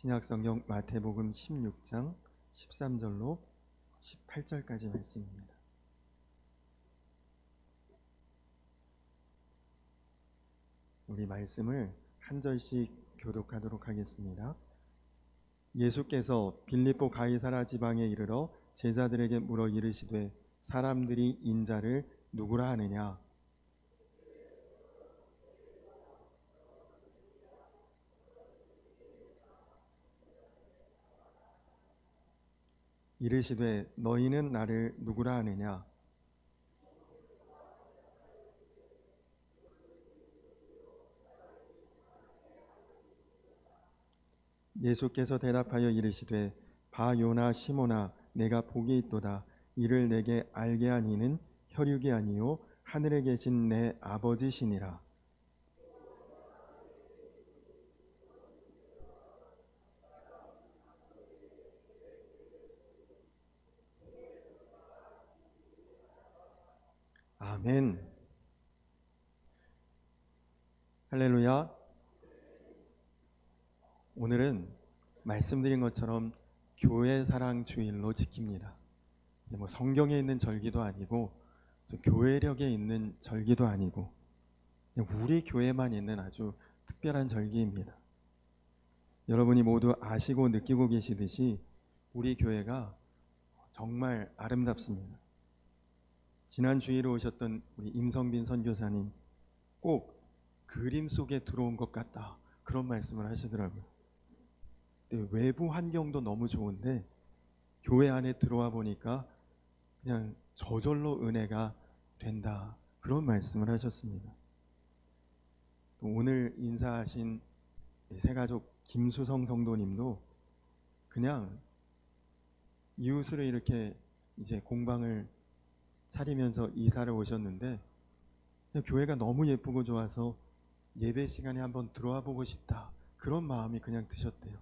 신약성경 마태복음 16장 13절로 18절까지 말씀입니다. 우리 말씀을 한 절씩 교독하도록 하겠습니다. 예수께서 빌립보 가이사라 지방에 이르러 제자들에게 물어 이르시되 사람들이 인자를 누구라 하느냐? 이르시되 너희는 나를 누구라 하느냐? 예수께서 대답하여 이르시되 바요나 시몬아 내가 복이 있도다. 이를 내게 알게 한 이는 혈육이 아니요 하늘에 계신 내 아버지시니라. 아멘. 할렐루야. 오늘은 말씀드린 것처럼 교회 사랑 주일로 지킵니다. 성경에 있는 절기도 아니고 교회력에 있는 절기도 아니고 그냥 우리 교회만 있는 아주 특별한 절기입니다. 여러분이 모두 아시고 느끼고 계시듯이 우리 교회가 정말 아름답습니다. 지난 주일에 오셨던 우리 임성빈 선교사님 꼭 그림 속에 들어온 것 같다 그런 말씀을 하시더라고요. 외부 환경도 너무 좋은데 교회 안에 들어와 보니까 그냥 저절로 은혜가 된다 그런 말씀을 하셨습니다. 오늘 인사하신 새가족 김수성 성도님도 그냥 이웃으로 이렇게 이제 공방을 차리면서 이사를 오셨는데 그냥 교회가 너무 예쁘고 좋아서 예배 시간에 한번 들어와 보고 싶다 그런 마음이 그냥 드셨대요.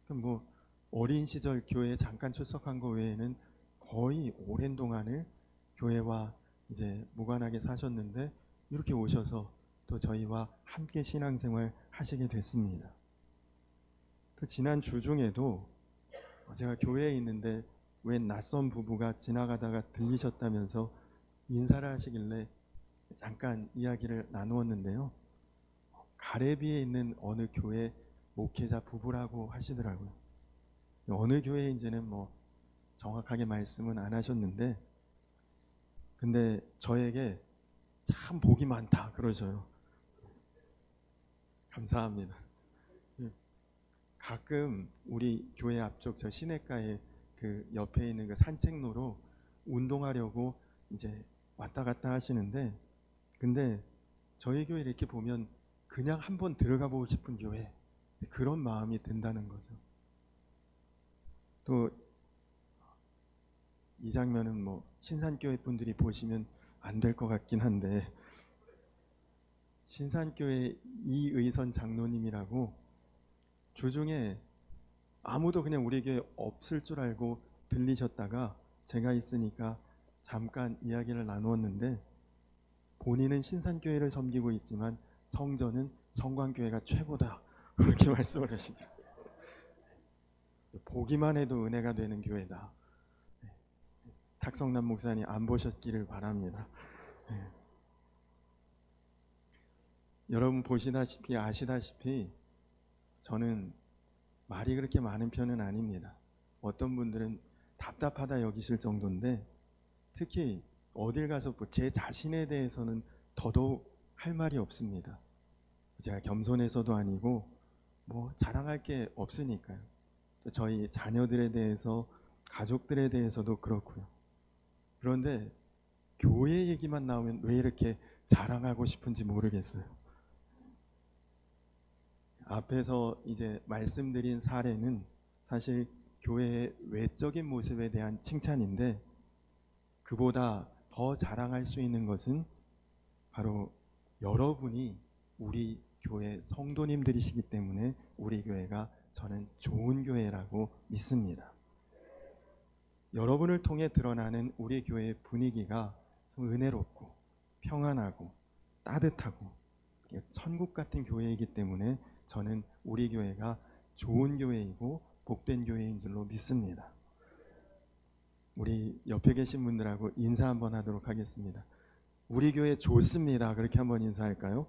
그럼 어린 시절 교회에 잠깐 출석한 거 외에는 거의 오랜 동안을 교회와 이제 무관하게 사셨는데 이렇게 오셔서 또 저희와 함께 신앙생활 하시게 됐습니다. 그 지난 주 중에도 제가 교회에 있는데 웬 낯선 부부가 지나가다가 들리셨다면서 인사를 하시길래 잠깐 이야기를 나누었는데요. 가래비에 있는 어느 교회 목회자 부부라고 하시더라고요. 어느 교회인지는 정확하게 말씀은 안 하셨는데 근데 저에게 참 복이 많다 그러셔요. 감사합니다. 가끔 우리 교회 앞쪽 저 시내가에 그 옆에 있는 그 산책로로 운동하려고 이제 왔다 갔다 하시는데 근데 저희 교회 이렇게 보면 그냥 한번 들어가 보고 싶은 교회 그런 마음이 든다는 거죠. 또 이 장면은 신산교회 분들이 보시면 안 될 것 같긴 한데 신산교회 이의선 장로님이라고 주중에 아무도 그냥 우리 교회 없을 줄 알고 들리셨다가 제가 있으니까 잠깐 이야기를 나누었는데 본인은 신산교회를 섬기고 있지만 성전은 성광교회가 최고다 그렇게 말씀을 하시더라고요. 보기만 해도 은혜가 되는 교회다. 탁성남 목사님 안 보셨기를 바랍니다. 여러분 보시다시피 아시다시피 저는 말이 그렇게 많은 편은 아닙니다. 어떤 분들은 답답하다 여기실 정도인데 특히 어딜 가서 제 자신에 대해서는 더더욱 할 말이 없습니다. 제가 겸손해서도 아니고 자랑할 게 없으니까요. 저희 자녀들에 대해서 가족들에 대해서도 그렇고요. 그런데 교회 얘기만 나오면 왜 이렇게 자랑하고 싶은지 모르겠어요. 앞에서 이제 말씀드린 사례는 사실 교회의 외적인 모습에 대한 칭찬인데 그보다 더 자랑할 수 있는 것은 바로 여러분이 우리 교회 성도님들이시기 때문에 우리 교회가 저는 좋은 교회라고 믿습니다. 여러분을 통해 드러나는 우리 교회의 분위기가 은혜롭고 평안하고 따뜻하고 천국 같은 교회이기 때문에 저는 우리 교회가 좋은 교회이고 복된 교회인 줄로 믿습니다. 우리 옆에 계신 분들하고 인사 한번 하도록 하겠습니다. 우리 교회 좋습니다. 그렇게 한번 인사할까요?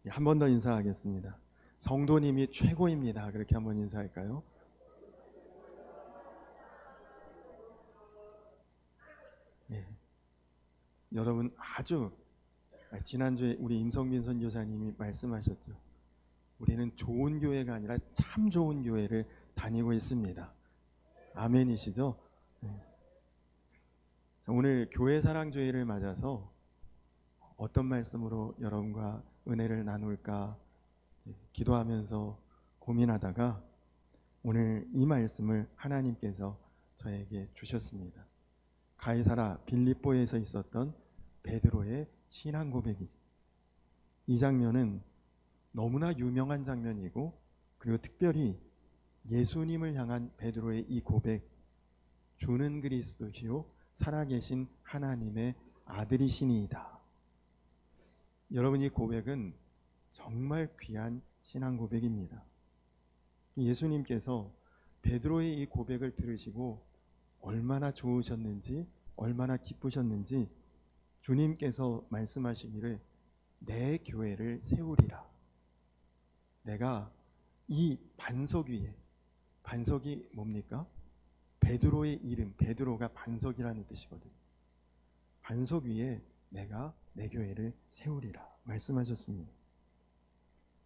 한 번 더 인사하겠습니다. 성도님이 최고입니다. 그렇게 한번 인사할까요? 예. 여러분 아주 지난주에 우리 임성민 선교사님이 말씀하셨죠. 우리는 좋은 교회가 아니라 참 좋은 교회를 다니고 있습니다. 아멘이시죠? 네. 오늘 교회 사랑주의를 맞아서 어떤 말씀으로 여러분과 은혜를 나눌까 기도하면서 고민하다가 오늘 이 말씀을 하나님께서 저에게 주셨습니다. 가이사라 빌립보에서 있었던 베드로의 신앙 고백이지. 이 장면은 너무나 유명한 장면이고, 그리고 특별히 예수님을 향한 베드로의 이 고백, 주는 그리스도시요 살아계신 하나님의 아들이시니이다. 여러분, 이 고백은 정말 귀한 신앙 고백입니다. 예수님께서 베드로의 이 고백을 들으시고 얼마나 좋으셨는지, 얼마나 기쁘셨는지 주님께서 말씀하시기를 내 교회를 세우리라. 내가 이 반석 위에, 반석이 뭡니까? 베드로의 이름, 베드로가 반석이라는 뜻이거든요. 반석 위에 내가 내 교회를 세우리라 말씀하셨습니다.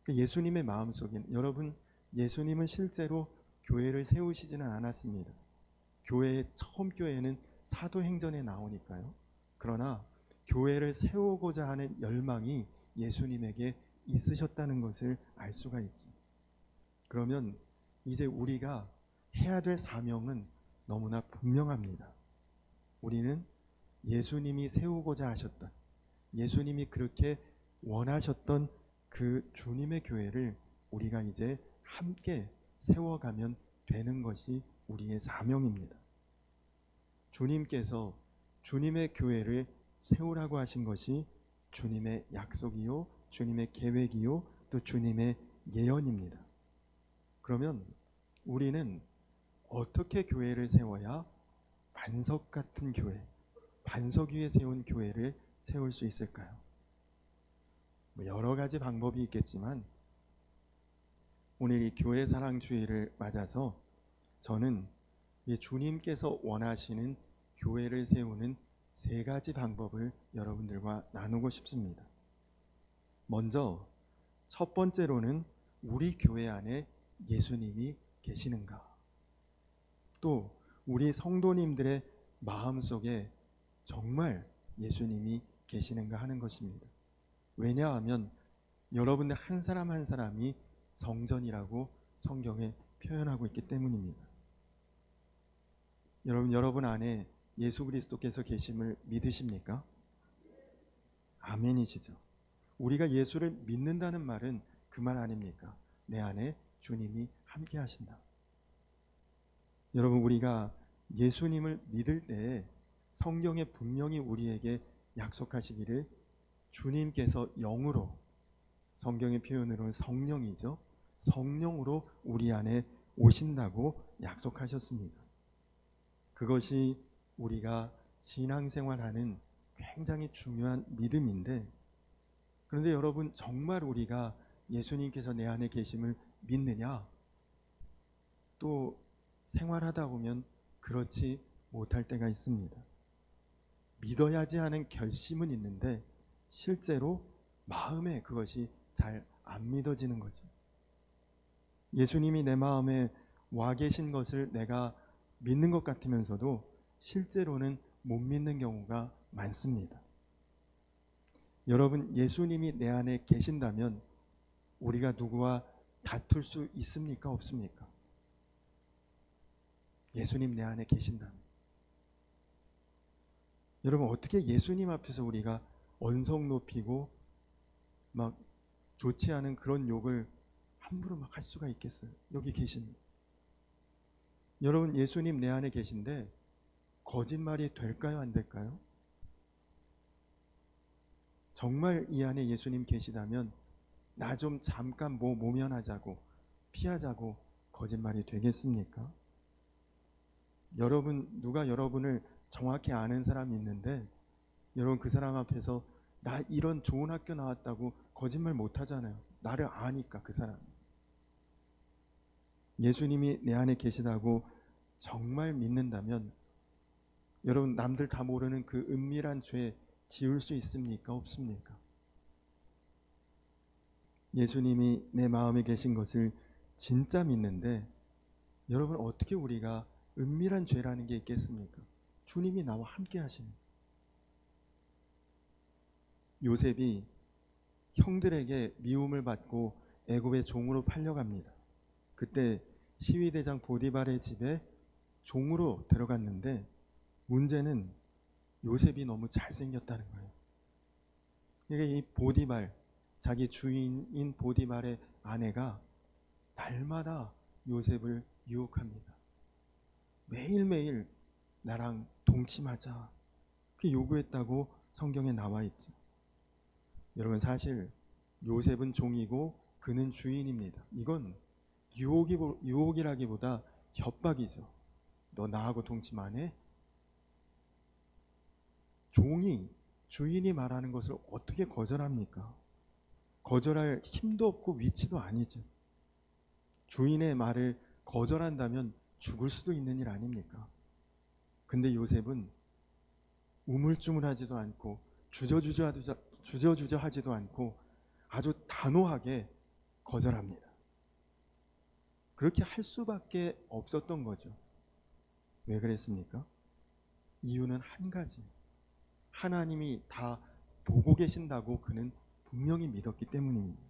예수님의 마음속에, 여러분, 예수님은 실제로 교회를 세우시지는 않았습니다. 교회의 처음 교회는 사도행전에 나오니까요. 그러나 교회를 세우고자 하는 열망이 예수님에게 있으셨다는 것을 알 수가 있죠. 그러면 이제 우리가 해야 될 사명은 너무나 분명합니다. 우리는 예수님이 세우고자 하셨던, 예수님이 그렇게 원하셨던 그 주님의 교회를 우리가 이제 함께 세워가면 되는 것이 우리의 사명입니다. 주님께서 주님의 교회를 세우라고 하신 것이 주님의 약속이요, 주님의 계획이요, 또 주님의 예언입니다. 그러면 우리는 어떻게 교회를 세워야 반석 같은 교회, 반석 위에 세운 교회를 세울 수 있을까요? 여러 가지 방법이 있겠지만 오늘 이 교회 사랑 주일을 맞아서 저는 이 주님께서 원하시는 교회를 세우는 세 가지 방법을 여러분들과 나누고 싶습니다. 먼저 첫 번째로는 우리 교회 안에 예수님이 계시는가? 또 우리 성도님들의 마음속에 정말 예수님이 계시는가 하는 것입니다. 왜냐하면 여러분들 한 사람 한 사람이 성전이라고 성경에 표현하고 있기 때문입니다. 여러분 안에 예수 그리스도께서 계심을 믿으십니까? 아멘이시죠. 우리가 예수를 믿는다는 말은 그 말 아닙니까? 내 안에 주님이 함께 하신다. 여러분, 우리가 예수님을 믿을 때 성경에 분명히 우리에게 약속하시기를 주님께서 영으로, 성경의 표현으로는 성령이죠, 성령으로 우리 안에 오신다고 약속하셨습니다. 그것이 우리가 신앙생활하는 굉장히 중요한 믿음인데, 그런데 여러분, 정말 우리가 예수님께서 내 안에 계심을 믿느냐? 또 생활하다 보면 그렇지 못할 때가 있습니다. 믿어야지 하는 결심은 있는데 실제로 마음에 그것이 잘 안 믿어지는 거죠. 예수님이 내 마음에 와 계신 것을 내가 믿는 것 같으면서도 실제로는 못 믿는 경우가 많습니다. 여러분, 예수님이 내 안에 계신다면 우리가 누구와 다툴 수 있습니까? 없습니까? 예수님 내 안에 계신다면. 여러분, 어떻게 예수님 앞에서 우리가 언성 높이고 막 좋지 않은 그런 욕을 함부로 막 할 수가 있겠어요? 여기 계십니다. 여러분, 예수님 내 안에 계신데 거짓말이 될까요? 안 될까요? 정말 이 안에 예수님 계시다면 나 좀 잠깐 모면하자고 피하자고 거짓말이 되겠습니까? 여러분, 누가 여러분을 정확히 아는 사람이 있는데 여러분 그 사람 앞에서 나 이런 좋은 학교 나왔다고 거짓말 못 하잖아요. 나를 아니까 그 사람. 예수님이 내 안에 계시다고 정말 믿는다면 여러분 남들 다 모르는 그 은밀한 죄 지울 수 있습니까? 없습니까? 예수님이 내 마음에 계신 것을 진짜 믿는데 여러분 어떻게 우리가 은밀한 죄라는 게 있겠습니까? 주님이 나와 함께 하시는. 요셉이 형들에게 미움을 받고 애굽의 종으로 팔려갑니다. 그때 시위대장 보디발의 집에 종으로 들어갔는데 문제는 요셉이 너무 잘생겼다는 거예요. 이 보디발, 자기 주인인 보디발의 아내가 날마다 요셉을 유혹합니다. 매일매일 나랑 동침하자. 그렇게 요구했다고 성경에 나와 있죠. 여러분 사실 요셉은 종이고 그는 주인입니다. 이건 유혹이라기보다 협박이죠. 너 나하고 동침 안 해? 종이 주인이 말하는 것을 어떻게 거절합니까? 거절할 힘도 없고 위치도 아니죠. 주인의 말을 거절한다면 죽을 수도 있는 일 아닙니까? 근데 요셉은 우물쭈물하지도 않고 주저주저하지도 않고 아주 단호하게 거절합니다. 그렇게 할 수밖에 없었던 거죠. 왜 그랬습니까? 이유는 한 가지. 하나님이 다 보고 계신다고 그는 분명히 믿었기 때문입니다.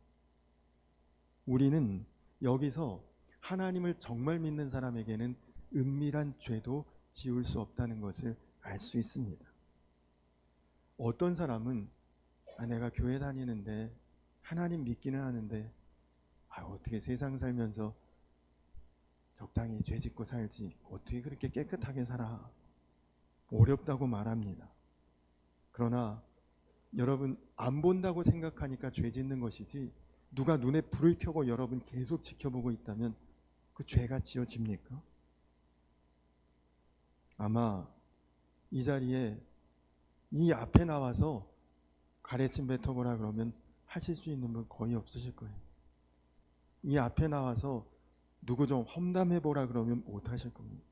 우리는 여기서 하나님을 정말 믿는 사람에게는 은밀한 죄도 지울 수 없다는 것을 알 수 있습니다. 어떤 사람은 내가 교회 다니는데 하나님 믿기는 하는데 어떻게 세상 살면서 적당히 죄 짓고 살지 어떻게 그렇게 깨끗하게 살아 어렵다고 말합니다. 그러나 여러분 안 본다고 생각하니까 죄 짓는 것이지 누가 눈에 불을 켜고 여러분 계속 지켜보고 있다면 그 죄가 지어집니까? 아마 이 자리에 이 앞에 나와서 가래침 뱉어보라 그러면 하실 수 있는 분 거의 없으실 거예요. 이 앞에 나와서 누구 좀 험담해보라 그러면 못 하실 겁니다.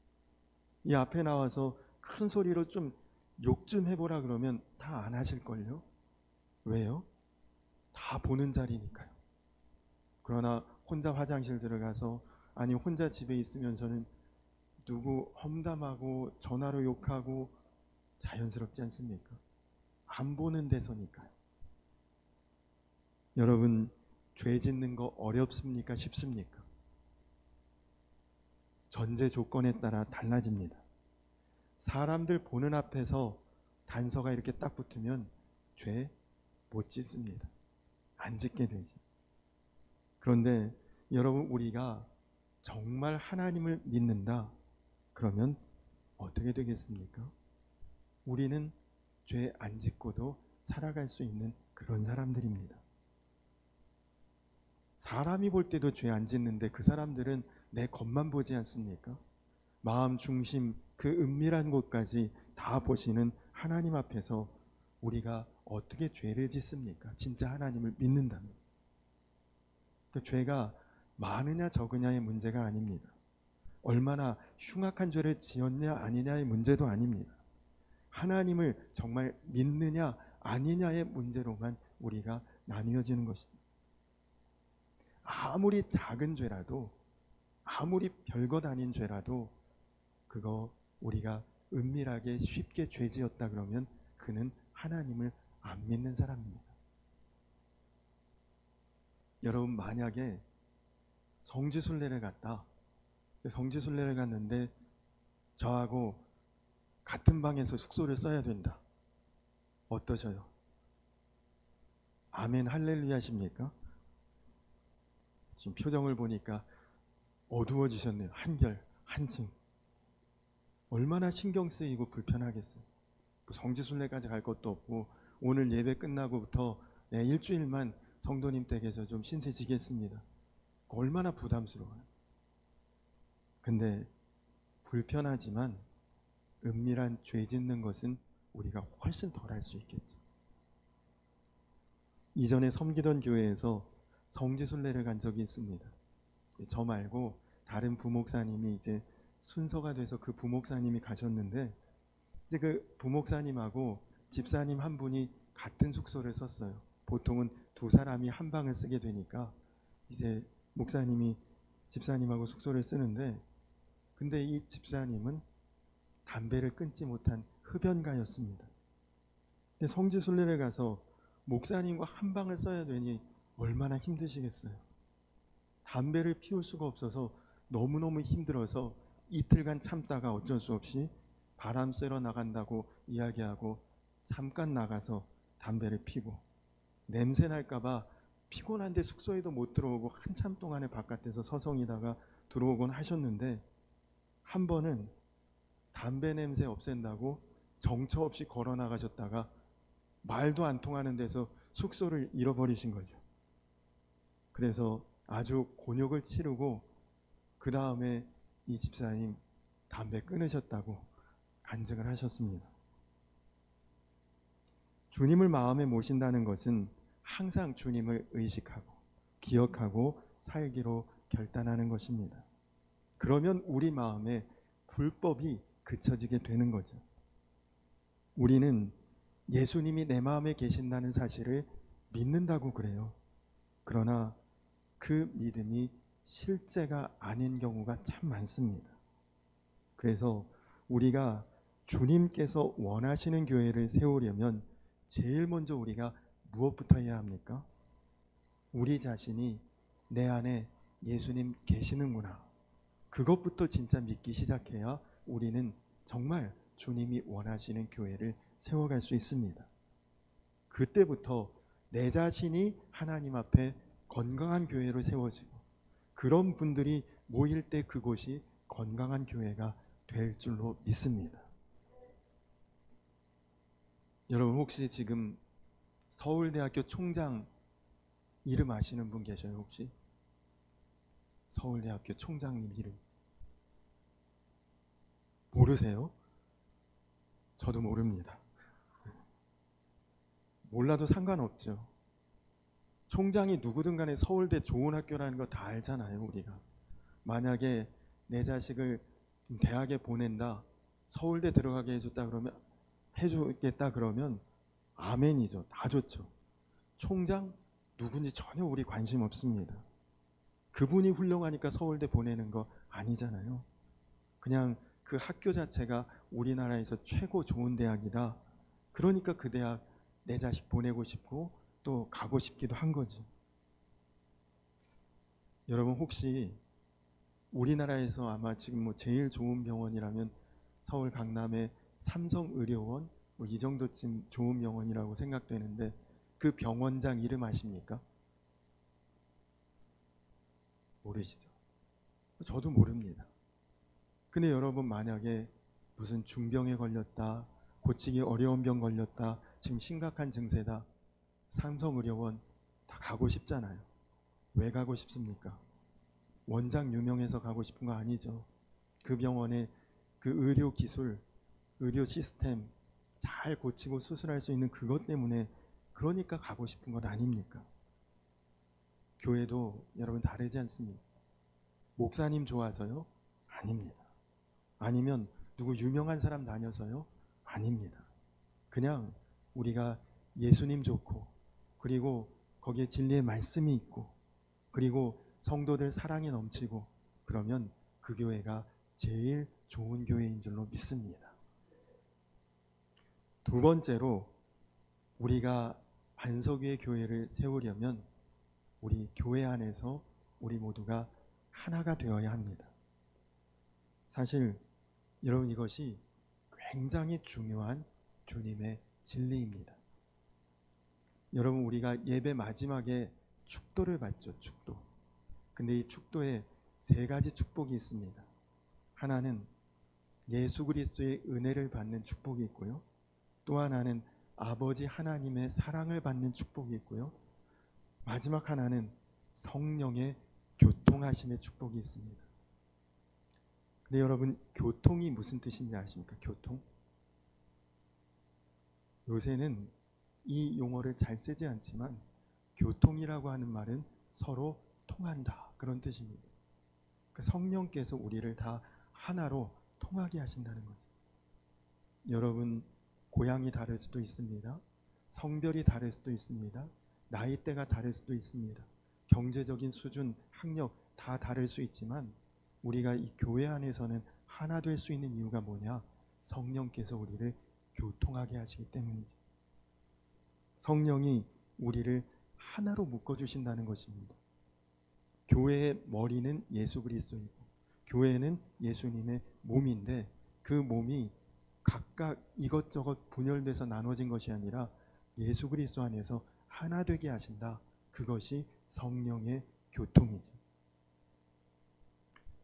이 앞에 나와서 큰 소리로 좀 욕 좀 해보라 그러면 다 안 하실걸요? 왜요? 다 보는 자리니까요. 그러나 혼자 화장실 들어가서 아니 혼자 집에 있으면서는 누구 험담하고 전화로 욕하고 자연스럽지 않습니까? 안 보는 데서니까요. 여러분 죄 짓는 거 어렵습니까? 쉽습니까? 전제 조건에 따라 달라집니다. 사람들 보는 앞에서 단서가 이렇게 딱 붙으면 죄 못 짓습니다. 안 짓게 되지. 그런데 여러분 우리가 정말 하나님을 믿는다. 그러면 어떻게 되겠습니까? 우리는 죄 안 짓고도 살아갈 수 있는 그런 사람들입니다. 사람이 볼 때도 죄 안 짓는데 그 사람들은 내 겉만 보지 않습니까? 마음 중심 그 은밀한 곳까지 다 보시는 하나님 앞에서 우리가 어떻게 죄를 짓습니까? 진짜 하나님을 믿는다면. 그 죄가 많으냐 적으냐의 문제가 아닙니다. 얼마나 흉악한 죄를 지었냐 아니냐의 문제도 아닙니다. 하나님을 정말 믿느냐 아니냐의 문제로만 우리가 나뉘어지는 것이죠. 아무리 작은 죄라도 아무리 별것 아닌 죄라도 그거 우리가 은밀하게 쉽게 죄지었다 그러면 그는 하나님을 안 믿는 사람입니다. 여러분 만약에 성지순례를 갔다. 성지순례를 갔는데 저하고 같은 방에서 숙소를 써야 된다. 어떠셔요? 아멘 할렐루야 하십니까? 지금 표정을 보니까 어두워지셨네요. 한결, 한층. 얼마나 신경 쓰이고 불편하겠어요. 성지순례까지 갈 것도 없고 오늘 예배 끝나고부터 일주일만 성도님 댁에서 좀 신세 지겠습니다. 얼마나 부담스러워요. 근데 불편하지만 은밀한 죄 짓는 것은 우리가 훨씬 덜 할 수 있겠죠. 이전에 섬기던 교회에서 성지순례를 간 적이 있습니다. 저 말고 다른 부목사님이 이제 순서가 돼서 그 부목사님이 가셨는데, 이제 그 부목사님하고 집사님 한 분이 같은 숙소를 썼어요. 보통은 두 사람이 한 방을 쓰게 되니까 이제 목사님이 집사님하고 숙소를 쓰는데, 근데 이 집사님은 담배를 끊지 못한 흡연가였습니다. 근데 성지순례를 가서 목사님과 한 방을 써야 되니 얼마나 힘드시겠어요. 담배를 피울 수가 없어서 너무너무 힘들어서 이틀간 참다가 어쩔 수 없이 바람 쐬러 나간다고 이야기하고 잠깐 나가서 담배를 피고, 냄새 날까봐 피곤한데 숙소에도 못 들어오고 한참 동안에 바깥에서 서성이다가 들어오곤 하셨는데, 한 번은 담배 냄새 없앤다고 정처 없이 걸어 나가셨다가 말도 안 통하는 데서 숙소를 잃어버리신 거죠. 그래서 아주 곤욕을 치르고 그 다음에 이 집사님 담배 끊으셨다고 간증을 하셨습니다. 주님을 마음에 모신다는 것은 항상 주님을 의식하고 기억하고 살기로 결단하는 것입니다. 그러면 우리 마음에 불법이 그쳐지게 되는 거죠. 우리는 예수님이 내 마음에 계신다는 사실을 믿는다고 그래요. 그러나 그 믿음이 실제가 아닌 경우가 참 많습니다. 그래서 우리가 주님께서 원하시는 교회를 세우려면 제일 먼저 우리가 무엇부터 해야 합니까? 우리 자신이 내 안에 예수님 계시는구나, 그것부터 진짜 믿기 시작해야 우리는 정말 주님이 원하시는 교회를 세워갈 수 있습니다. 그때부터 내 자신이 하나님 앞에 건강한 교회로 세워지고, 그런 분들이 모일 때 그곳이 건강한 교회가 될 줄로 믿습니다. 여러분, 혹시 지금 서울대학교 총장 이름 아시는 분 계셔요? 혹시 서울대학교 총장님 이름 모르세요? 저도 모릅니다. 몰라도 상관없죠. 총장이 누구든 간에 서울대 좋은 학교라는 거 다 알잖아요. 우리가 만약에 내 자식을 대학에 보낸다, 서울대 들어가게 해주겠다 그러면 아멘이죠. 다 좋죠. 총장 누군지 전혀 우리 관심 없습니다. 그분이 훌륭하니까 서울대 보내는 거 아니잖아요. 그냥 그 학교 자체가 우리나라에서 최고 좋은 대학이다, 그러니까 그 대학 내 자식 보내고 싶고 또 가고 싶기도 한 거지. 여러분, 혹시 우리나라에서 아마 지금 제일 좋은 병원이라면 서울 강남의 삼성의료원 이 정도쯤 좋은 병원이라고 생각되는데, 그 병원장 이름 아십니까? 모르시죠? 저도 모릅니다. 근데 여러분, 만약에 무슨 중병에 걸렸다, 고치기 어려운 병 걸렸다, 지금 심각한 증세다, 삼성의료원 다 가고 싶잖아요. 왜 가고 싶습니까? 원장 유명해서 가고 싶은 거 아니죠. 그 병원에 그 의료 기술, 의료 시스템 잘 고치고 수술할 수 있는 그것 때문에, 그러니까 가고 싶은 것 아닙니까? 교회도 여러분 다르지 않습니까? 목사님 좋아서요? 아닙니다. 아니면 누구 유명한 사람 다녀서요? 아닙니다. 그냥 우리가 예수님 좋고, 그리고 거기에 진리의 말씀이 있고, 그리고 성도들 사랑이 넘치고, 그러면 그 교회가 제일 좋은 교회인 줄로 믿습니다. 두 번째로, 우리가 반석위의 교회를 세우려면 우리 교회 안에서 우리 모두가 하나가 되어야 합니다. 사실 여러분, 이것이 굉장히 중요한 주님의 진리입니다. 여러분, 우리가 예배 마지막에 축도를 받죠. 축도. 근데 이 축도에 세 가지 축복이 있습니다. 하나는 예수 그리스도의 은혜를 받는 축복이 있고요. 또 하나는 아버지 하나님의 사랑을 받는 축복이 있고요. 마지막 하나는 성령의 교통하심의 축복이 있습니다. 근데 여러분, 교통이 무슨 뜻인지 아십니까? 교통? 요새는 이 용어를 잘 쓰지 않지만 교통이라고 하는 말은 서로 통한다, 그런 뜻입니다. 그 성령께서 우리를 다 하나로 통하게 하신다는 거죠. 여러분, 고향이 다를 수도 있습니다. 성별이 다를 수도 있습니다. 나이대가 다를 수도 있습니다. 경제적인 수준, 학력 다 다를 수 있지만 우리가 이 교회 안에서는 하나 될 수 있는 이유가 뭐냐? 성령께서 우리를 교통하게 하시기 때문이죠. 성령이 우리를 하나로 묶어주신다는 것입니다. 교회의 머리는 예수 그리스도이고 교회는 예수님의 몸인데 그 몸이 각각 이것저것 분열돼서 나눠진 것이 아니라 예수 그리스도 안에서 하나 되게 하신다. 그것이 성령의 교통이죠.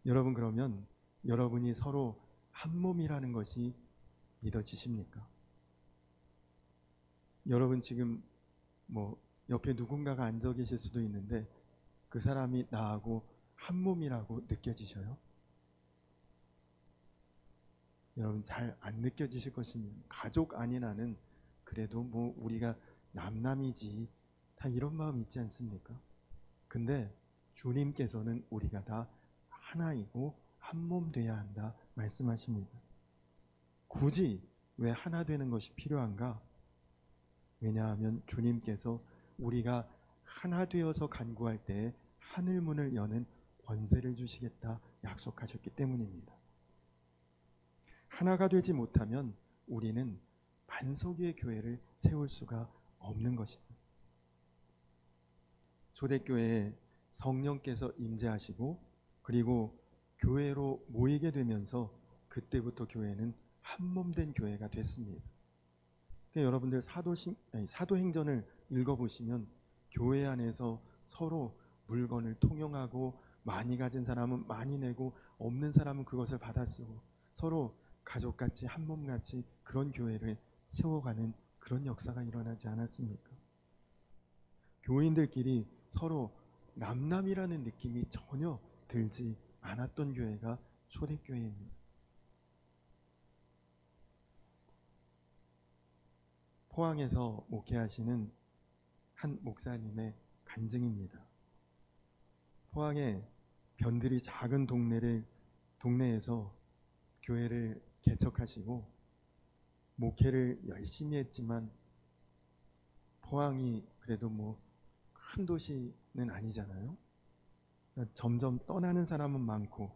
여러분, 그러면 여러분이 서로 한 몸이라는 것이 믿어지십니까? 여러분, 지금 옆에 누군가가 앉아 계실 수도 있는데 그 사람이 나하고 한 몸이라고 느껴지셔요? 여러분, 잘 안 느껴지실 것입니다. 가족 아닌 한은 그래도 우리가 남남이지, 다 이런 마음 있지 않습니까? 근데 주님께서는 우리가 다 하나이고 한 몸 돼야 한다 말씀하십니다. 굳이 왜 하나 되는 것이 필요한가? 왜냐하면 주님께서 우리가 하나 되어서 간구할 때 하늘 문을 여는 권세를 주시겠다 약속하셨기 때문입니다. 하나가 되지 못하면 우리는 반석 위의 교회를 세울 수가 없는 것이죠. 초대교회에 성령께서 임재하시고 그리고 교회로 모이게 되면서 그때부터 교회는 한몸된 교회가 됐습니다. 그러니까 여러분들 사도행전을 읽어보시면 교회 안에서 서로 물건을 통용하고 많이 가진 사람은 많이 내고 없는 사람은 그것을 받아 쓰고 서로 가족같이 한몸같이 그런 교회를 세워가는 그런 역사가 일어나지 않았습니까? 교인들끼리 서로 남남이라는 느낌이 전혀 들지 않았던 교회가 초대교회입니다. 포항에서 목회하시는 한 목사님의 간증입니다. 포항에 변들이 작은 동네에서 교회를 개척하시고 목회를 열심히 했지만 포항이 그래도 큰 도시는 아니잖아요. 그러니까 점점 떠나는 사람은 많고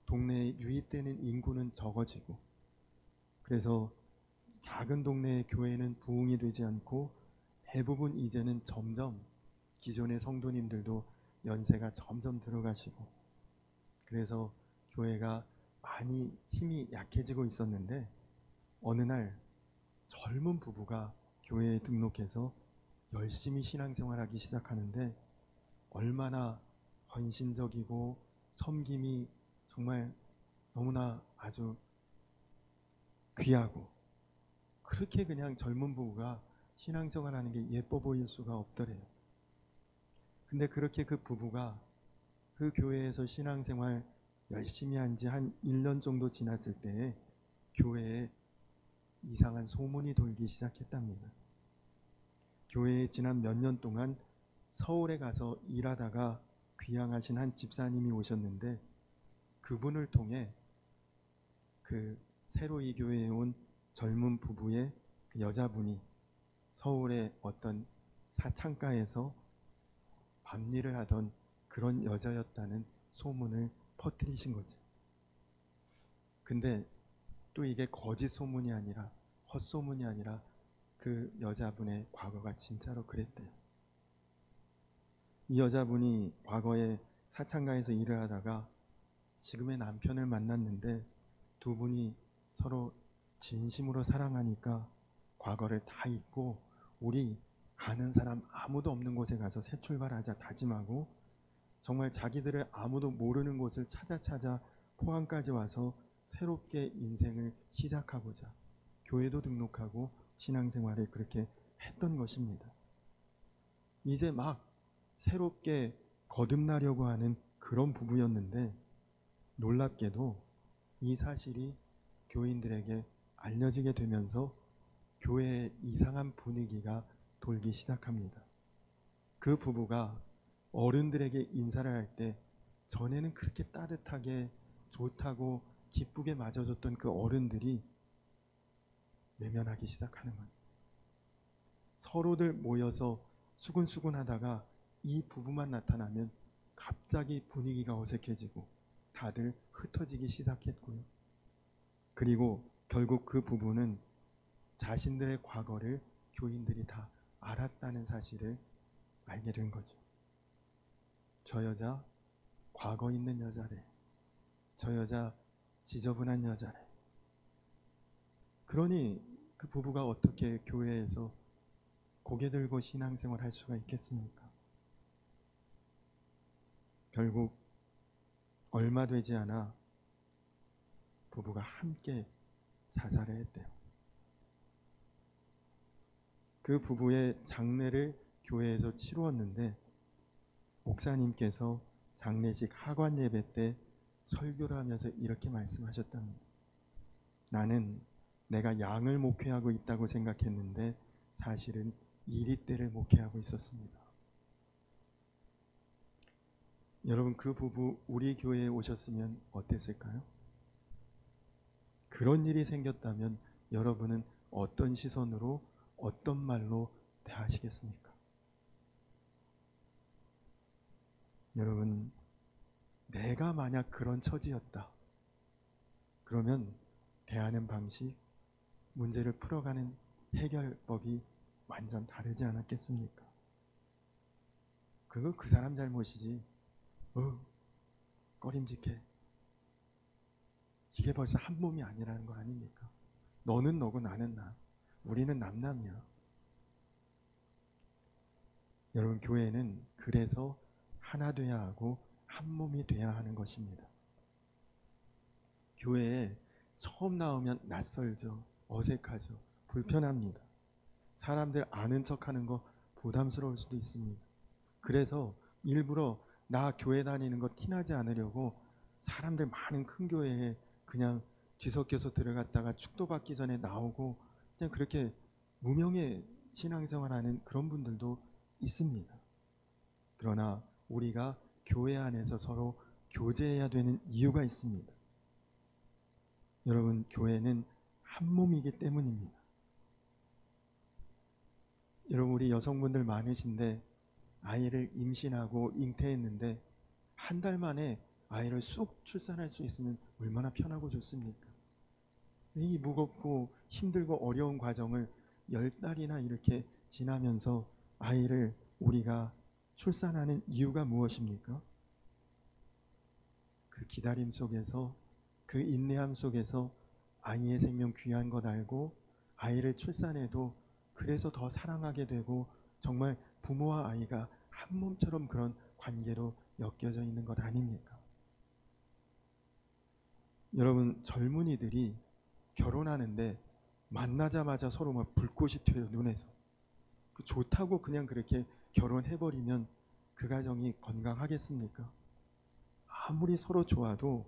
동네에 유입되는 인구는 적어지고 그래서 작은 동네의 교회는 부흥이 되지 않고 대부분 이제는 점점 기존의 성도님들도 연세가 점점 들어가시고 그래서 교회가 많이 힘이 약해지고 있었는데 어느 날 젊은 부부가 교회에 등록해서 열심히 신앙생활하기 시작하는데 얼마나 헌신적이고 섬김이 정말 너무나 아주 귀하고 그렇게 그냥 젊은 부부가 신앙생활하는 게 예뻐 보일 수가 없더래요. 근데 그렇게 그 부부가 그 교회에서 신앙생활 열심히 한 지 한 1년 정도 지났을 때 교회에 이상한 소문이 돌기 시작했답니다. 교회에 지난 몇 년 동안 서울에 가서 일하다가 귀향하신 한 집사님이 오셨는데 그분을 통해 그 새로 이 교회에 온 젊은 부부의 그 여자분이 서울의 어떤 사창가에서 밤일을 하던 그런 여자였다는 소문을 퍼뜨리신 거죠. 근데 또 이게 거짓 소문이 아니라 헛소문이 아니라 그 여자분의 과거가 진짜로 그랬대요. 이 여자분이 과거에 사창가에서 일을 하다가 지금의 남편을 만났는데 두 분이 서로 진심으로 사랑하니까 과거를 다 잊고 우리 아는 사람 아무도 없는 곳에 가서 새 출발하자 다짐하고 정말 자기들을 아무도 모르는 곳을 찾아 포항까지 와서 새롭게 인생을 시작하고자 교회도 등록하고 신앙생활을 그렇게 했던 것입니다. 이제 막 새롭게 거듭나려고 하는 그런 부부였는데 놀랍게도 이 사실이 교인들에게 알려지게 되면서 교회에 이상한 분위기가 돌기 시작합니다. 그 부부가 어른들에게 인사를 할 때 전에는 그렇게 따뜻하게 좋다고 기쁘게 맞아줬던 그 어른들이 외면하기 시작하는 거예요. 서로들 모여서 수근수근 하다가 이 부부만 나타나면 갑자기 분위기가 어색해지고 다들 흩어지기 시작했고요. 그리고 결국 그 부부는 자신들의 과거를 교인들이 다 알았다는 사실을 알게 된 거죠. 저 여자 과거 있는 여자래. 저 여자 지저분한 여자래. 그러니 그 부부가 어떻게 교회에서 고개 들고 신앙생활 할 수가 있겠습니까? 결국 얼마 되지 않아 부부가 함께 자살을 했대요. 그 부부의 장례를 교회에서 치루었는데 목사님께서 장례식 하관 예배 때 설교를 하면서 이렇게 말씀하셨답니다. 나는 내가 양을 목회하고 있다고 생각했는데 사실은 이리떼를 목회하고 있었습니다. 여러분, 그 부부 우리 교회에 오셨으면 어땠을까요? 그런 일이 생겼다면 여러분은 어떤 시선으로 어떤 말로 대하시겠습니까? 여러분, 내가 만약 그런 처지였다. 그러면 대하는 방식, 문제를 풀어가는 해결법이 완전 다르지 않았겠습니까? 그거 그 사람 잘못이지. 꺼림직해. 이게 벌써 한 몸이 아니라는 거 아닙니까? 너는 너고 나는 나. 우리는 남남이야. 여러분, 교회는 그래서 하나 돼야 하고 한 몸이 돼야 하는 것입니다. 교회에 처음 나오면 낯설죠. 어색하죠. 불편합니다. 사람들 아는 척하는 거 부담스러울 수도 있습니다. 그래서 일부러 나 교회 다니는 거 티나지 않으려고 사람들 많은 큰 교회에 그냥 뒤섞여서 들어갔다가 축도받기 전에 나오고 그냥 그렇게 무명의 신앙생활하는 그런 분들도 있습니다. 그러나 우리가 교회 안에서 서로 교제해야 되는 이유가 있습니다. 여러분, 교회는 한 몸이기 때문입니다. 여러분, 우리 여성분들 많으신데 아이를 임신하고 잉태했는데 한 달 만에 아이를 쑥 출산할 수 있으면 얼마나 편하고 좋습니까? 이 무겁고 힘들고 어려운 과정을 10달이나 이렇게 지나면서 아이를 우리가 출산하는 이유가 무엇입니까? 그 기다림 속에서, 그 인내함 속에서 아이의 생명 귀한 것 알고 아이를 출산해도 그래서 더 사랑하게 되고 정말 부모와 아이가 한 몸처럼 그런 관계로 엮여져 있는 것 아닙니까? 여러분, 젊은이들이 결혼하는데 만나자마자 서로 막 불꽃이 튀어요. 눈에서. 그 좋다고 그냥 그렇게 결혼해버리면 그 가정이 건강하겠습니까? 아무리 서로 좋아도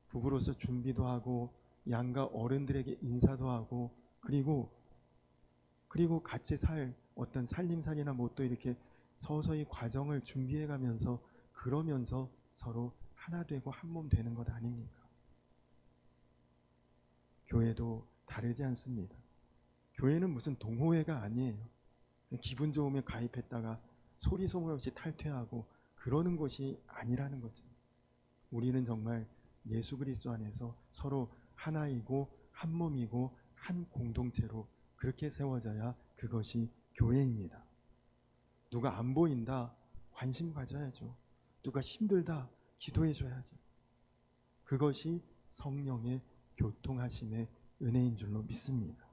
부부로서 준비도 하고 양가 어른들에게 인사도 하고 그리고 같이 살 어떤 살림살이나 뭐 또 이렇게 서서히 과정을 준비해 가면서 그러면서 서로 하나 되고 한 몸 되는 것 아닙니까? 교회도 다르지 않습니다. 교회는 무슨 동호회가 아니에요. 기분 좋으면 가입했다가 소리 소문 없이 탈퇴하고 그러는 곳이 아니라는 거죠. 우리는 정말 예수 그리스도 안에서 서로 하나이고 한 몸이고 한 공동체로 그렇게 세워져야 그것이 교회입니다. 누가 안 보인다, 관심 가져야죠. 누가 힘들다, 기도해 줘야죠. 그것이 성령의 교통하심의 은혜인 줄로 믿습니다.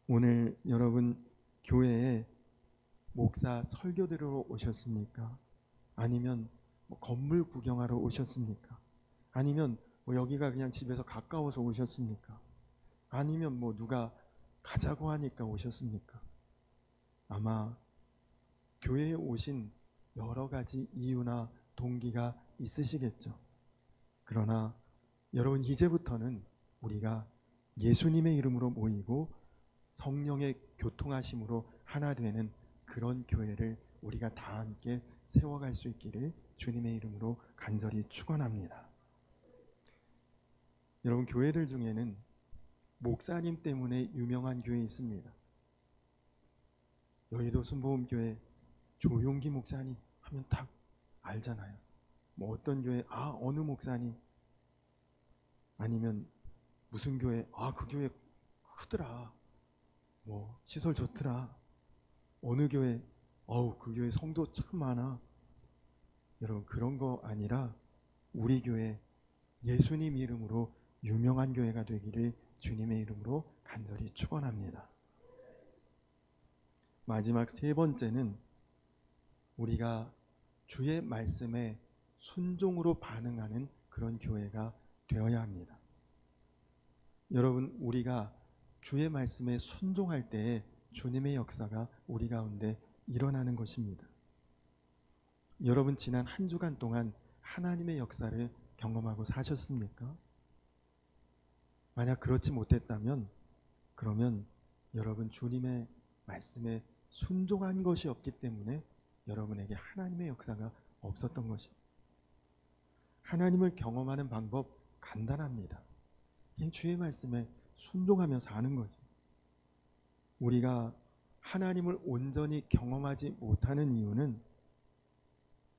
오늘 여러분 교회에 목사 설교 들으러 오셨습니까? 아니면 건물 구경하러 오셨습니까? 아니면 여기가 그냥 집에서 가까워서 오셨습니까? 아니면 뭐 누가 가자고 하니까 오셨습니까? 아마 교회에 오신 여러 가지 이유나 동기가 있으시겠죠. 그러나 여러분, 이제부터는 우리가 예수님의 이름으로 모이고 성령의 교통하심으로 하나 되는 그런 교회를 우리가 다 함께 세워갈 수 있기를 주님의 이름으로 간절히 축원합니다. 여러분, 교회들 중에는 목사님 때문에 유명한 교회 있습니다. 여의도 순복음교회 조용기 목사님 하면 딱 알잖아요. 뭐 어떤 교회, 어느 목사님, 아니면 무슨 교회, 그 교회 크더라, 뭐 시설 좋더라, 어느 교회, 그 교회 성도 참 많아. 여러분, 그런 거 아니라 우리 교회 예수님 이름으로 유명한 교회가 되기를 주님의 이름으로 간절히 축원합니다. 마지막 세 번째는 우리가 주의 말씀에 순종으로 반응하는 그런 교회가 되어야 합니다. 여러분, 우리가 주의 말씀에 순종할 때에 주님의 역사가 우리 가운데 일어나는 것입니다. 여러분, 지난 한 주간 동안 하나님의 역사를 경험하고 사셨습니까? 만약 그렇지 못했다면, 그러면 여러분, 주님의 말씀에 순종한 것이 없기 때문에 여러분에게 하나님의 역사가 없었던 것입니다. 하나님을 경험하는 방법 간단합니다. 그냥 주의 말씀에 순종하며 사는 거죠. 우리가 하나님을 온전히 경험하지 못하는 이유는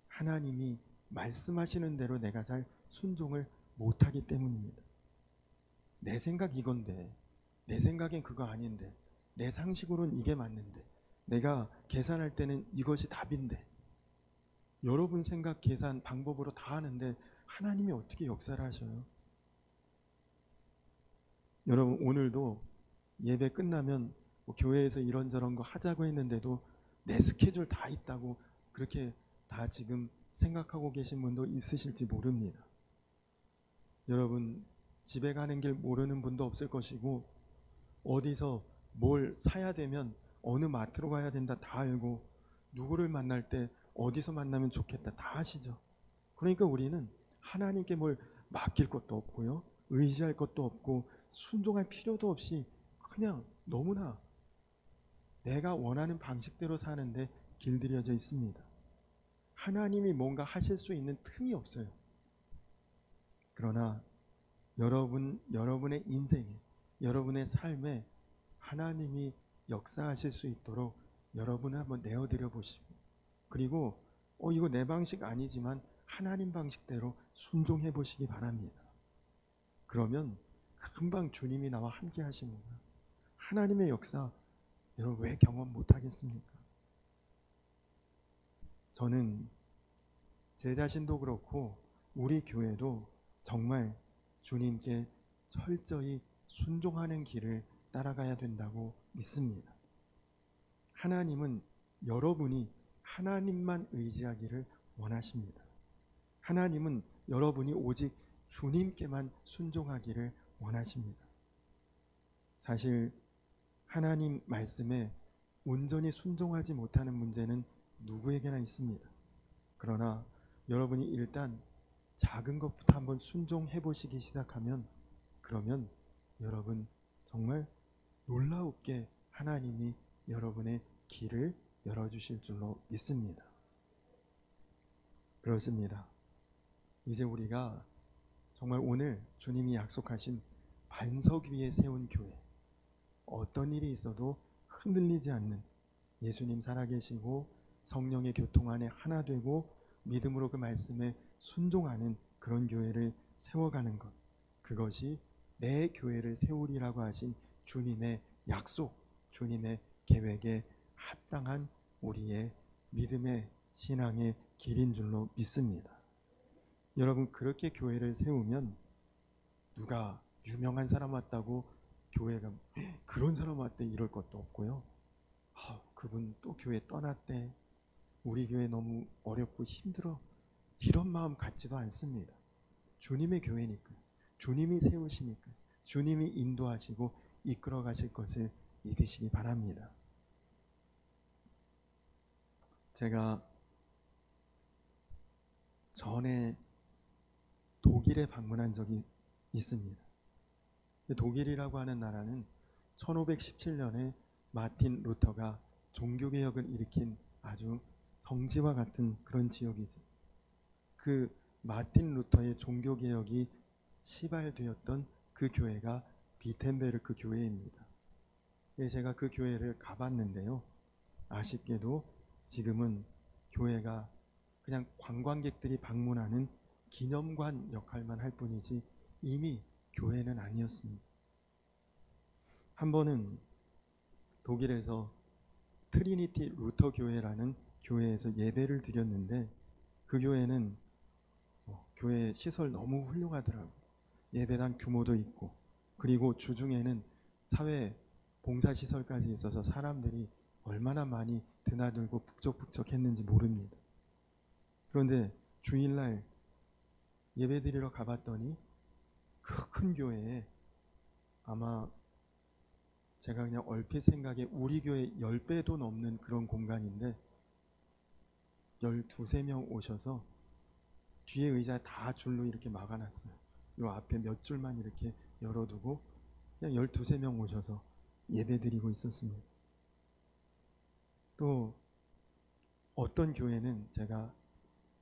하나님이 말씀하시는 대로 내가 잘 순종을 못하기 때문입니다. 내 생각 이건데, 내 생각엔 그거 아닌데, 내 상식으로는 이게 맞는데, 내가 계산할 때는 이것이 답인데, 여러분 생각, 계산, 방법으로 다 하는데 하나님이 어떻게 역사를 하셔요? 여러분, 오늘도 예배 끝나면 뭐 교회에서 이런저런 거 하자고 했는데도 내 스케줄 다 있다고 그렇게 다 지금 생각하고 계신 분도 있으실지 모릅니다. 여러분, 집에 가는 길 모르는 분도 없을 것이고, 어디서 뭘 사야 되면 어느 마트로 가야 된다 다 알고, 누구를 만날 때 어디서 만나면 좋겠다 다 아시죠. 그러니까 우리는 하나님께 뭘 맡길 것도 없고요, 의지할 것도 없고, 순종할 필요도 없이 그냥 너무나 내가 원하는 방식대로 사는데 길들여져 있습니다. 하나님이 뭔가 하실 수 있는 틈이 없어요. 그러나 여러분의 인생에, 여러분의 삶에 하나님이 역사하실 수 있도록 여러분을 한번 내어드려 보시고, 그리고 이거 내 방식 아니지만 하나님 방식대로 순종해 보시기 바랍니다. 그러면 금방 주님이 나와 함께 하시는 거예요. 하나님의 역사 여러분 왜 경험 못 하겠습니까? 저는 제 자신도 그렇고 우리 교회도 정말 주님께 철저히 순종하는 길을 따라가야 된다고 믿습니다. 하나님은 여러분이 하나님만 의지하기를 원하십니다. 하나님은 여러분이 오직 주님께만 순종하기를 원하십니다. 사실 하나님 말씀에 온전히 순종하지 못하는 문제는 누구에게나 있습니다. 그러나 여러분이 일단 작은 것부터 한번 순종해 보시기 시작하면, 그러면 여러분 정말 놀라웁게 하나님이 여러분의 길을 열어주실 줄로 믿습니다. 그렇습니다. 이제 우리가 정말 오늘 주님이 약속하신 반석 위에 세운 교회, 어떤 일이 있어도 흔들리지 않는, 예수님 살아계시고 성령의 교통 안에 하나 되고 믿음으로 그 말씀에 순종하는 그런 교회를 세워가는 것, 그것이 내 교회를 세우리라고 하신 주님의 약속, 주님의 계획에 합당한 우리의 믿음의 신앙의 길인 줄로 믿습니다. 여러분, 그렇게 교회를 세우면 누가 유명한 사람 왔다고 교회가 그런 사람 왔대 이럴 것도 없고요. 그분 또 교회 떠났대, 우리 교회 너무 어렵고 힘들어, 이런 마음 갖지도 않습니다. 주님의 교회니까, 주님이 세우시니까, 주님이 인도하시고 이끌어 가실 것을 믿으시기 바랍니다. 제가 전에 독일에 방문한 적이 있습니다. 독일이라고 하는 나라는 1517년에 마틴 루터가 종교개혁을 일으킨 아주 성지와 같은 그런 지역이죠. 그 마틴 루터의 종교개혁이 시발되었던 그 교회가 비텐베르크 교회입니다. 제가 그 교회를 가봤는데요. 아쉽게도 지금은 교회가 그냥 관광객들이 방문하는 기념관 역할만 할 뿐이지 이미 교회는 아니었습니다. 한 번은 독일에서 트리니티 루터 교회라는 교회에서 예배를 드렸는데 그 교회는 교회 시설 너무 훌륭하더라고요. 예배당 규모도 있고 그리고 주중에는 사회 봉사시설까지 있어서 사람들이 얼마나 많이 드나들고 북적북적했는지 모릅니다. 그런데 주일날 예배드리러 가봤더니 그 큰 교회에 아마 제가 그냥 얼핏 생각에 우리 교회 10배도 넘는 그런 공간인데 12~13명 오셔서 뒤에 의자 다 줄로 이렇게 막아놨어요. 요 앞에 몇 줄만 이렇게 열어두고 그냥 12~13명 오셔서 예배드리고 있었습니다. 또 어떤 교회는 제가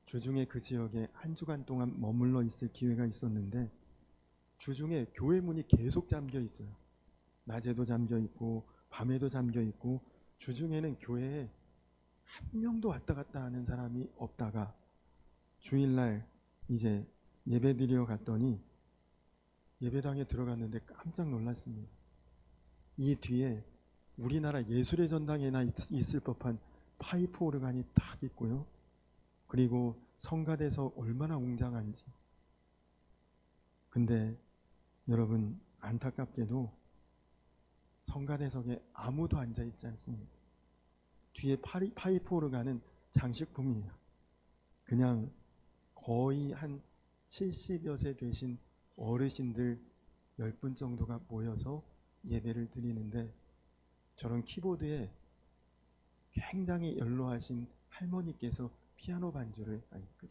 주중에 그 지역에 한 주간 동안 머물러 있을 기회가 있었는데 주중에 교회 문이 계속 잠겨 있어요. 낮에도 잠겨 있고 밤에도 잠겨 있고 주중에는 교회에 한 명도 왔다 갔다 하는 사람이 없다가 주일날 이제 예배드리러 갔더니 예배당에 들어갔는데 깜짝 놀랐습니다. 이 뒤에 우리나라 예술의 전당에나 있을 법한 파이프 오르간이 딱 있고요. 그리고 성가대서 얼마나 웅장한지. 근데 여러분 안타깝게도 성가대석에 아무도 앉아있지 않습니다. 뒤에 파이프 오르간은 장식품이에요. 그냥 거의 한 70여 세 되신 어르신들 10분 정도가 모여서 예배를 드리는데 저런 키보드에 굉장히 연로하신 할머니께서 피아노 반주를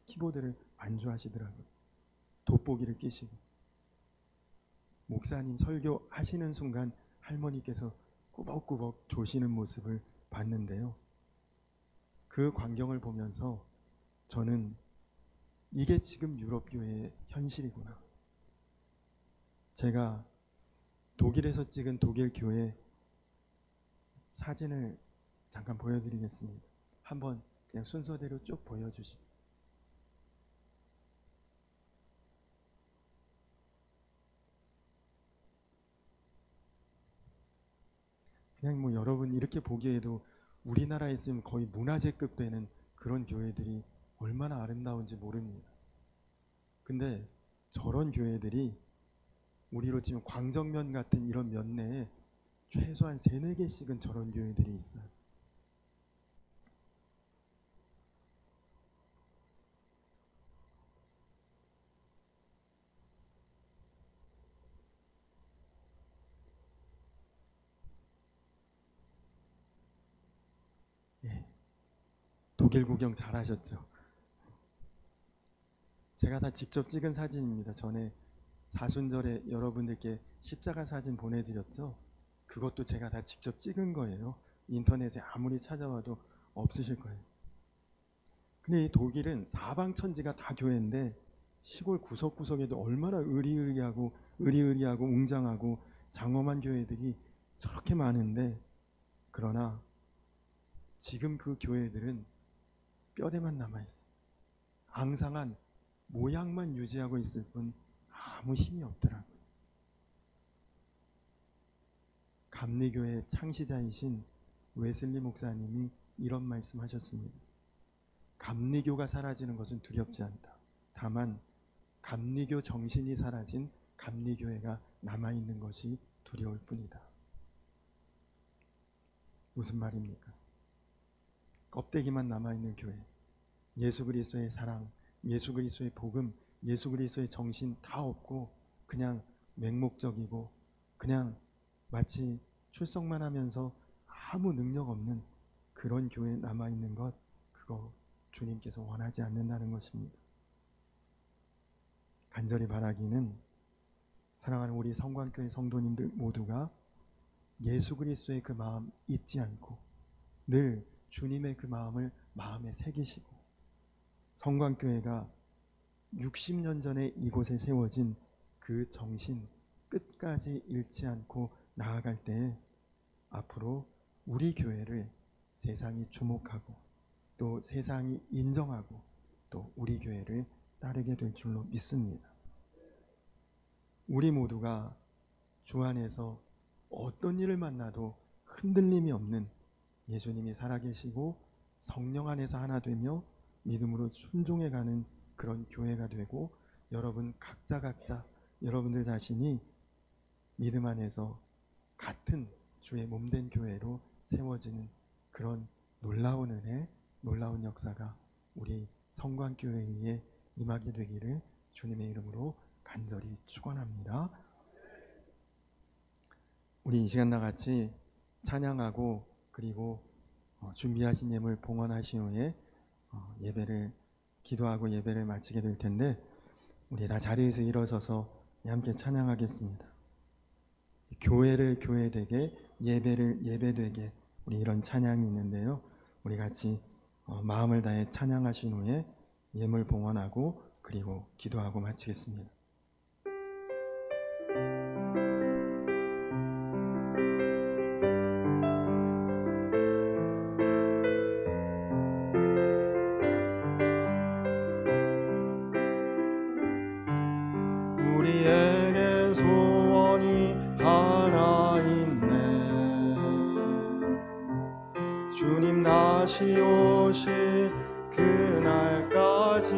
키보드를 반주하시더라고요. 돋보기를 끼시고 목사님 설교하시는 순간 할머니께서 꾸벅꾸벅 조시는 모습을 봤는데요. 그 광경을 보면서 저는 이게 지금 유럽교회의 현실이구나. 제가 독일에서 찍은 독일 교회 사진을 잠깐 보여드리겠습니다. 한번 그냥 순서대로 쭉 보여주시죠. 그냥 뭐 여러분 이렇게 보기에도 우리나라에 있으면 거의 문화재급 되는 그런 교회들이 얼마나 아름다운지 모릅니다. 근데 저런 교회들이 우리로 치면 광정면 같은 이런 면내에 최소한 3~4개씩은 저런 교회들이 있어요. 예, 독일 구경 잘하셨죠? 제가 다 직접 찍은 사진입니다. 전에 사순절에 여러분들께 십자가 사진 보내드렸죠? 그것도 제가 다 직접 찍은 거예요. 인터넷에 아무리 찾아와도 없으실 거예요. 근데 이 독일은 사방천지가 다 교회인데 시골 구석구석에도 얼마나 의리의리하고 웅장하고 장엄한 교회들이 저렇게 많은데 그러나 지금 그 교회들은 뼈대만 남아있어요. 앙상한 모양만 유지하고 있을 뿐 아무 힘이 없더라고요. 감리교회 창시자이신 웨슬리 목사님이 이런 말씀하셨습니다. 감리교가 사라지는 것은 두렵지 않다. 다만 감리교 정신이 사라진 감리교회가 남아있는 것이 두려울 뿐이다. 무슨 말입니까? 껍데기만 남아있는 교회, 예수 그리스도의 사랑, 예수 그리스도의 복음, 예수 그리스도의 정신 다 없고 그냥 맹목적이고 그냥 마치 출석만 하면서 아무 능력 없는 그런 교회에 남아있는 것, 그거 주님께서 원하지 않는다는 것입니다. 간절히 바라기는 사랑하는 우리 성관교회 성도님들 모두가 예수 그리스도의 그 마음 잊지 않고 늘 주님의 그 마음을 마음에 새기시고, 성관교회가 60년 전에 이곳에 세워진 그 정신 끝까지 잃지 않고 나아갈 때에 앞으로 우리 교회를 세상이 주목하고 또 세상이 인정하고 또 우리 교회를 따르게 될 줄로 믿습니다. 우리 모두가 주 안에서 어떤 일을 만나도 흔들림이 없는 예수님이 살아계시고 성령 안에서 하나 되며 믿음으로 순종해가는 그런 교회가 되고, 여러분 각자 여러분들 자신이 믿음 안에서 같은 주의 몸된 교회로 세워지는 그런 놀라운 은혜, 놀라운 역사가 우리 성관교회에 임하게 되기를 주님의 이름으로 간절히 축원합니다. 우리 이 시간 나같이 찬양하고 그리고 준비하신 예물 봉헌하신 후에 예배를 기도하고 예배를 마치게 될 텐데, 우리 다 자리에서 일어서서 함께 찬양하겠습니다. 교회를 교회되게, 예배를 예배되게, 우리 이런 찬양이 있는데요, 우리 같이 마음을 다해 찬양하신 후에 예물 봉헌하고 그리고 기도하고 마치겠습니다. 우리에겐 소원이 하나 있네. 주님 다시 오실 그날까지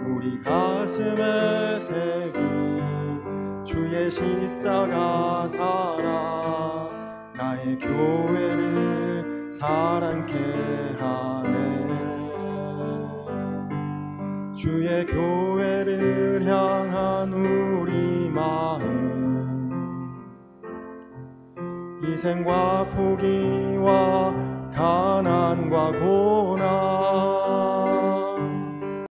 우리 가슴에 새긴 주의 십자가 사랑, 나의 교회를 사랑케 하네. 주의 교회를 향한 우리 마음, 희생과 포기와 가난과 고난